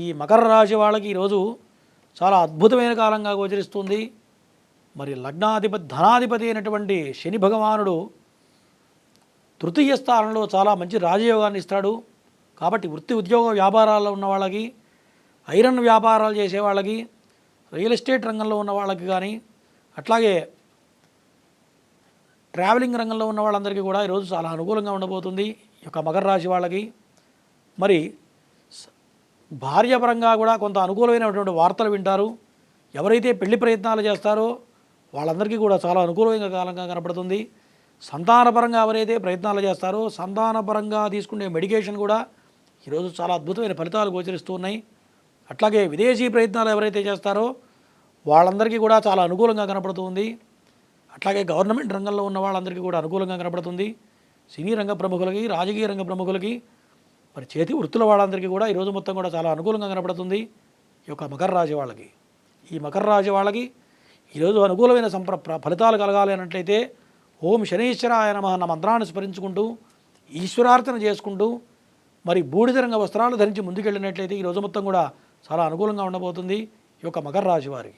ఈ మకర రాశి వాళ్ళకి ఈరోజు చాలా అద్భుతమైన కాలంగా గోచరిస్తుంది. మరి లగ్నాధిపతి ధనాధిపతి అయినటువంటి శని భగవానుడు తృతీయ స్థానంలో చాలా మంచి రాజయోగాన్ని ఇస్తాడు. కాబట్టి వృత్తి ఉద్యోగ వ్యాపారాల్లో ఉన్న వాళ్ళకి, ఐరన్ వ్యాపారాలు చేసే వాళ్ళకి, రియల్ ఎస్టేట్ రంగంలో ఉన్న వాళ్ళకి కానీ, అట్లాగే ట్రావెలింగ్ రంగంలో ఉన్న వాళ్ళందరికీ కూడా ఈరోజు చాలా అనుకూలంగా ఉండబోతుంది ఈ యొక్క మకర రాశి వాళ్ళకి. మరి భార్యాపరంగా కూడా కొంత అనుకూలమైనటువంటి వార్తలు వింటారు. ఎవరైతే పెళ్లి ప్రయత్నాలు చేస్తారో వాళ్ళందరికీ కూడా చాలా అనుకూలమైన కాలంగా కనపడుతుంది. సంతానపరంగా ఎవరైతే ప్రయత్నాలు చేస్తారో సంతానపరంగా తీసుకునే మెడికేషన్ కూడా ఈరోజు చాలా అద్భుతమైన ఫలితాలు గోచరిస్తూ ఉన్నాయి. అట్లాగే విదేశీ ప్రయత్నాలు ఎవరైతే చేస్తారో వాళ్ళందరికీ కూడా చాలా అనుకూలంగా కనపడుతుంది. అట్లాగే గవర్నమెంట్ రంగంలో ఉన్న వాళ్ళందరికీ కూడా అనుకూలంగా కనపడుతుంది. సినీ రంగ ప్రముఖులకి, రాజకీయ రంగ ప్రముఖులకి, మరి చేతి వృత్తుల వాళ్ళందరికీ కూడా ఈరోజు మొత్తం కూడా చాలా అనుకూలంగా కనపడుతుంది ఈ యొక్క మకర రాశి వాళ్ళకి. ఈ మకర రాశి వాళ్ళకి ఈరోజు అనుకూలమైన ఫలితాలు కలగాలి అన్నట్లయితే ఓం శనీశ్వరాయ నమః అన్న మంత్రాన్ని స్మరించుకుంటూ ఈశ్వరార్చన చేసుకుంటూ మరి బూడిద రంగ వస్త్రాలు ధరించి ముందుకెళ్ళినట్లయితే ఈరోజు మొత్తం కూడా చాలా అనుకూలంగా ఉండబోతుంది ఈ యొక్క మకర రాశి వారికి.